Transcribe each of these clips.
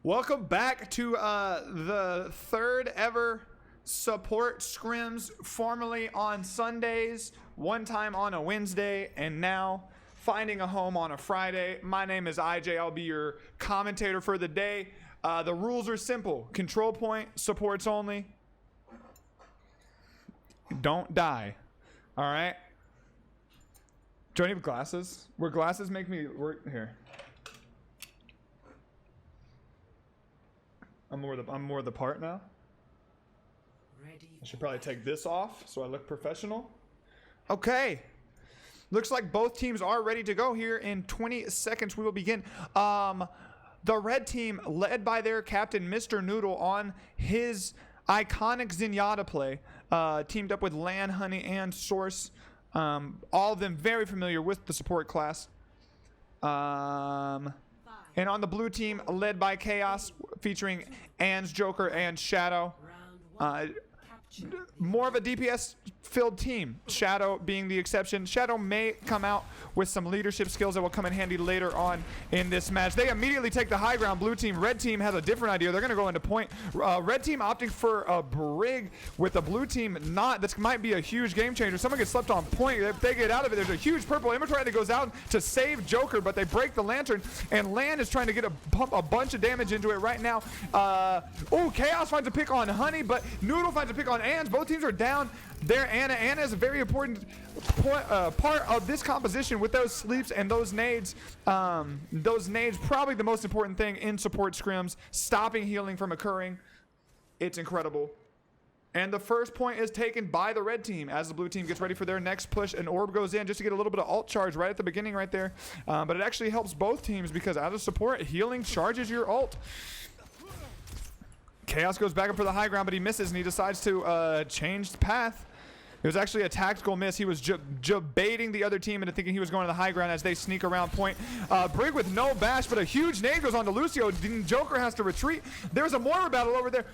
Welcome back to the third ever support scrims, formerly on Sundays, one time on a Wednesday, and now finding a home on a Friday. My name is IJ. I'll be your commentator for the day. The rules are simple. Control point, supports only. Don't die. All right? Do I need glasses? Will glasses make me work? Here. I'm more the part now. I should probably take this off so I look professional. Okay. Looks like both teams are ready to go here. In 20 seconds, we will begin. The red team, led by their captain, Mr. Noodle, on his iconic Zenyatta play, teamed up with Lan, Honey, and Source. All of them very familiar with the support class. And on the blue team, led by Chaos, featuring Ann's Joker and Shadow. More of a DPS-filled team, Shadow being the exception. Shadow may come out with some leadership skills that will come in handy later on in this match. They immediately take the high ground. Blue team, red team has a different idea. They're going to go into point. Red team opting for a brig with the blue team not. This might be a huge game changer. Someone gets slept on point. If they get out of it, there's a huge purple inventory that goes out to save Joker, but they break the lantern, and Lan is trying to pump a bunch of damage into it right now. Chaos finds a pick on Honey, but Noodle finds a pick on Ann's. Both teams are down there. Anna is a very important part of this composition with those sleeps and those nades. Those nades, probably the most important thing in support scrims, stopping healing from occurring. It's incredible. And the first point is taken by the red team as the blue team gets ready for their next push. An orb goes in just to get a little bit of ult charge right at the beginning right there. But it actually helps both teams because as a support, healing charges your ult. Chaos goes back up for the high ground, but he misses, and he decides to change the path. It was actually a tactical miss. He was baiting the other team into thinking he was going to the high ground as they sneak around point. Brig with no bash, but a huge nade goes on to Lucio. Joker has to retreat. There's a mortar battle over there.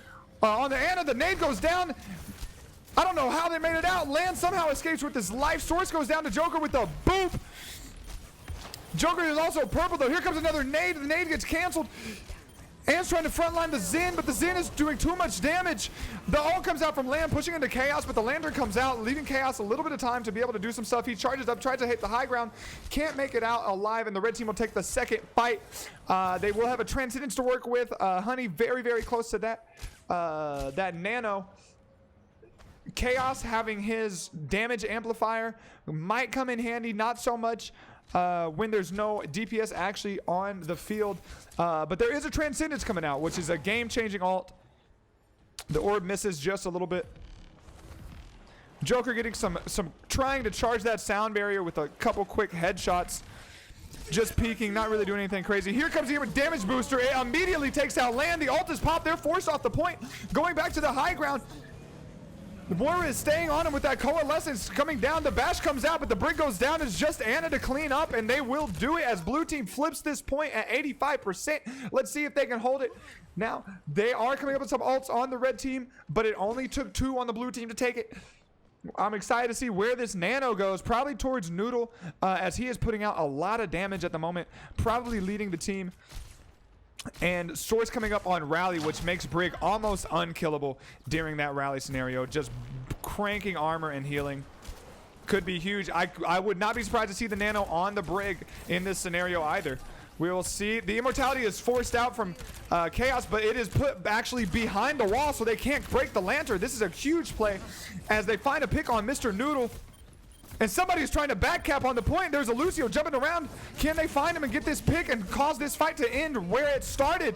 On the Anna, the nade goes down. I don't know how they made it out. Lan somehow escapes with his life. Source goes down to Joker with a boop. Joker is also purple, though. Here comes another nade. The nade gets canceled. Ann's trying to frontline the Zen, but the Zen is doing too much damage. The ult comes out from Lan, pushing into Chaos, but the lantern comes out, leaving Chaos a little bit of time to be able to do some stuff. He charges up, tries to hit the high ground, can't make it out alive, and the red team will take the second fight. They will have a Transcendence to work with. Honey very, very close to that nano. Chaos having his damage amplifier might come in handy, not so much when there's no DPS actually on the field. But there is a Transcendence coming out, which is a game-changing ult. The orb misses just a little bit. Joker getting some trying to charge that sound barrier with a couple quick headshots. Just peeking, not really doing anything crazy. Here comes the damage booster. It immediately takes out Lan. The ult is popped. They're forced off the point. Going back to the high ground. The Moira is staying on him with that coalescence coming down. The bash comes out, but the brig goes down. It's just Anna to clean up, and they will do it as blue team flips this point at 85%. Let's see if they can hold it. Now, they are coming up with some ults on the red team, but it only took 2 on the blue team to take it. I'm excited to see where this nano goes, probably towards Noodle, as he is putting out a lot of damage at the moment, probably leading the team. And Source coming up on Rally, which makes Brig almost unkillable during that Rally scenario. Just cranking armor and healing. Could be huge. I would not be surprised to see the nano on the Brig in this scenario either. We will see. The immortality is forced out from Chaos, but it is put actually behind the wall so they can't break the lantern. This is a huge play as they find a pick on Mr. Noodle. And somebody's trying to back cap on the point. There's a Lucio jumping around. Can they find him and get this pick and cause this fight to end where it started?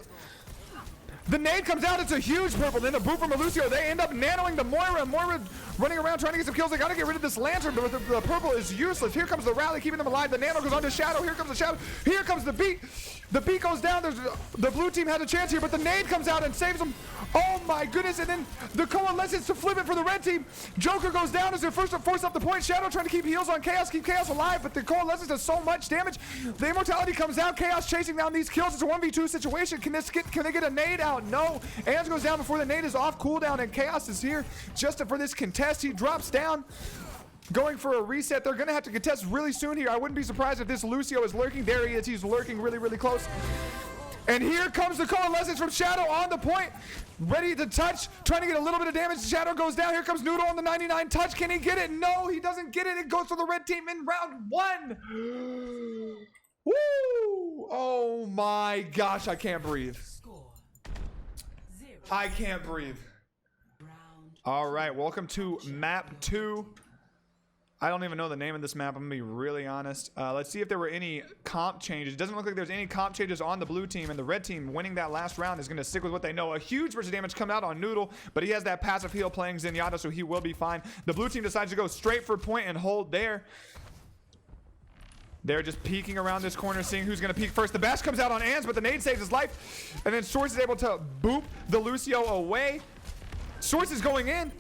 The nade comes out. It's a huge purple. Then a boot from a Lucio. They end up nanoing the Moira. Moira running around trying to get some kills. They got to get rid of this lantern, but the purple is useless. Here comes the rally, keeping them alive. The nano goes on to Shadow. Here comes the Shadow. Here comes the beat. The beat goes down. The blue team had a chance here, but the nade comes out and saves them. Oh my goodness. And then the coalescence to flip it for the red team. Joker goes down as they're first to force up the point. Shadow trying to keep heals on Chaos, keep Chaos alive, but the coalescence does so much damage. The immortality comes out. Chaos chasing down these kills. It's a 1v2 situation. Can they get a nade out? No. Ans goes down before the nade is off cooldown, and Chaos is here just for this contest. He drops down. Going for a reset. They're going to have to contest really soon here. I wouldn't be surprised if this Lucio is lurking. There he is. He's lurking really, really close. And here comes the coalescence from Shadow on the point. Ready to touch, trying to get a little bit of damage. Shadow goes down. Here comes Noodle on the 99 touch. Can he get it? No, he doesn't get it. It goes to the red team in round 1. Woo! Oh my gosh, I can't breathe. I can't breathe. All right, welcome to map 2. I don't even know the name of this map. I'm gonna be really honest. Let's see if there were any comp changes. It doesn't look like there's any comp changes on the blue team, and the red team winning that last round is gonna stick with what they know. A huge burst of damage come out on Noodle, but he has that passive heal playing Zenyatta, so he will be fine. The blue team decides to go straight for point and hold there. They're just peeking around this corner, seeing who's gonna peek first. The bash comes out on Ans, but the nade saves his life, and then Source is able to boop the Lucio away. Source is going in.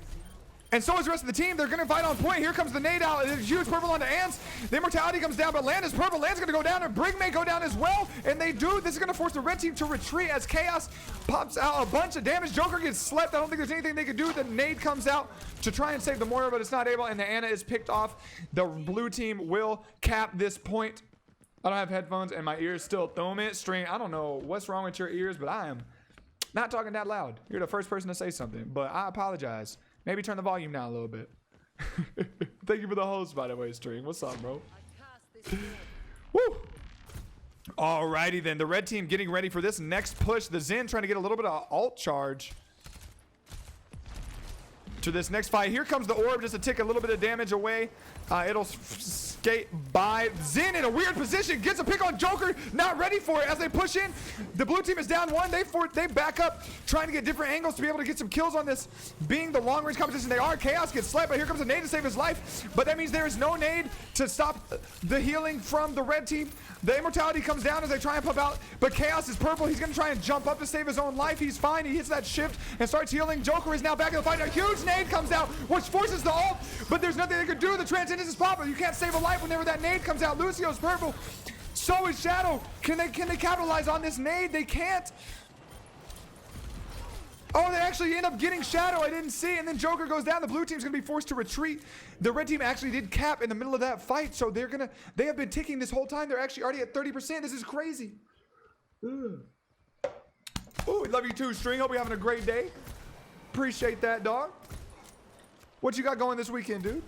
And so is the rest of the team. They're going to fight on point. Here comes the nade out. There's huge purple onto Ants. The immortality comes down, but Land is purple. Land's going to go down, and Brig may go down as well. And they do. This is going to force the red team to retreat as Chaos pops out a bunch of damage. Joker gets slept. I don't think there's anything they can do. The nade comes out to try and save the Moira, but it's not able. And the Ana is picked off. The blue team will cap this point. I don't have headphones, and my ears still thumb it. String. I don't know what's wrong with your ears, but I am not talking that loud. You're the first person to say something, but I apologize. Maybe turn the volume down a little bit. Thank you for the host, by the way, String. What's up, bro? Woo! Alrighty then. The red team getting ready for this next push. The Zen trying to get a little bit of alt charge to this next fight. Here comes the orb just to take a little bit of damage away. It'll skate by. Zen in a weird position. Gets a pick on Joker. Not ready for it as they push in. The blue team is down 1. They back up, trying to get different angles to be able to get some kills on this. Being the long range competition they are, Chaos gets slept, but here comes a nade to save his life. But that means there is no nade to stop the healing from the red team. The immortality comes down as they try and pump out, but Chaos is purple. He's going to try and jump up to save his own life. He's fine. He hits that shift and starts healing. Joker is now back in the fight. A huge nade comes out, which forces the ult, but there's nothing they could do. The transcendence is popping. You can't save a life whenever that nade comes out. Lucio's purple. So is Shadow. Can they capitalize on this nade? They can't. Oh, they actually end up getting Shadow. I didn't see. And then Joker goes down. The blue team's going to be forced to retreat. The red team actually did cap in the middle of that fight. So they have been ticking this whole time. They're actually already at 30%. This is crazy. Ooh, we love you too, String. Hope you're having a great day. Appreciate that, dog. What you got going this weekend, dude?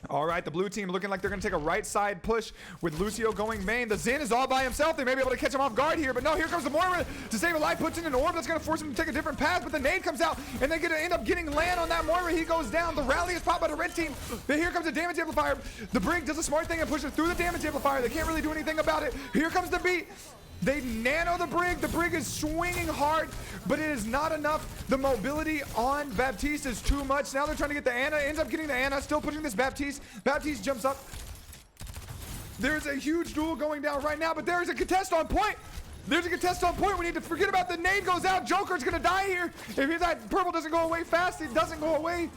All right, the blue team looking like they're going to take a right side push with Lucio going main. The Zen is all by himself. They may be able to catch him off guard here, but no, here comes the Moira to save a life, puts in an orb that's going to force him to take a different path, but the nade comes out, and they're going to end up getting Land on that Moira. He goes down. The rally is popped by the red team. Then here comes the damage amplifier. The Brig does a smart thing and pushes through the damage amplifier. They can't really do anything about it. Here comes the beat. They nano the Brig. The Brig is swinging hard, but it is not enough. The mobility on Baptiste is too much. Now they're trying to get the Ana. Ends up getting the Ana. Still pushing this Baptiste. Baptiste jumps up. There's a huge duel going down right now, but there is a contest on point. There's a contest on point. We need to forget about the nade goes out. Joker's going to die here. If that purple doesn't go away fast, it doesn't go away.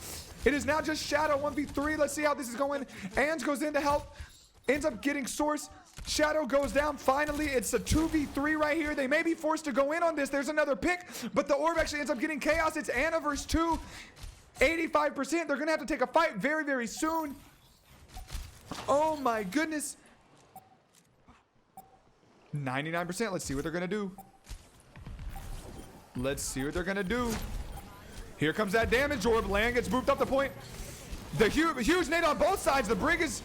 It is now just Shadow 1v3. Let's see how this is going. Ans goes in to help. Ends up getting Source. Shadow goes down. Finally, it's a 2v3 right here. They may be forced to go in on this. There's another pick, but the orb actually ends up getting Chaos. It's Ana versus 2. 85%. They're going to have to take a fight very, very soon. Oh my goodness. 99%. Let's see what they're going to do. Let's see what they're going to do. Here comes that damage orb. Land gets moved up the point. The huge nade on both sides. The Brig is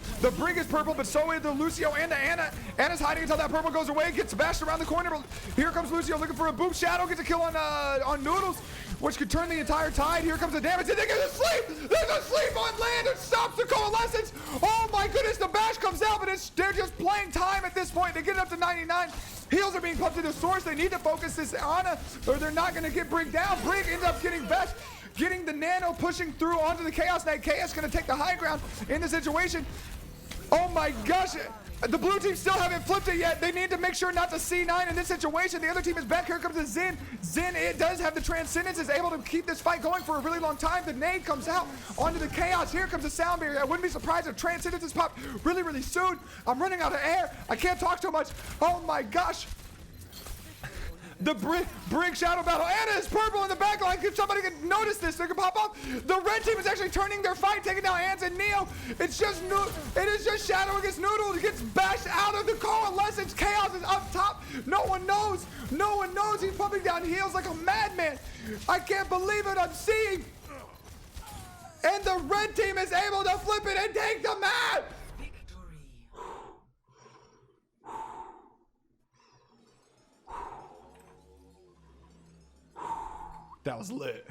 purple, but so is the Lucio and the Ana. Ana's hiding until that purple goes away. Gets bashed around the corner. But here comes Lucio looking for a boop. Shadow gets a kill on Noodles, which could turn the entire tide. Here comes the damage. And they get a sleep. There's a sleep on Land. It stops the coalescence. Oh my goodness. The bash comes out, but they're just playing time at this point. They get it up to 99. Heals are being pumped to the Source. They need to focus this Ana, or they're not going to get Brig down. Brig ends up getting bashed. Getting the nano, pushing through onto the Chaos Knight. Chaos going to take the high ground in the situation. Oh my gosh. The blue team still haven't flipped it yet. They need to make sure not to C9 in this situation. The other team is back. Here comes the Zen. Zen, it does have the Transcendence, is able to keep this fight going for a really long time. The nade comes out onto the Chaos. Here comes the sound barrier. I wouldn't be surprised if Transcendence is popped really, really soon. I'm running out of air. I can't talk too much. Oh my gosh. The Brig Shadow Battle. Ana is purple in the back line. If somebody could notice this, they could pop up. The red team is actually turning their fight, taking down Ans and Neo. It is just Shadow against Noodle. He gets bashed out of the coalescence. Chaos is up top. No one knows. No one knows. He's pumping down heals like a madman. I can't believe it. I'm seeing. And the red team is able to flip it and take the map. That was lit.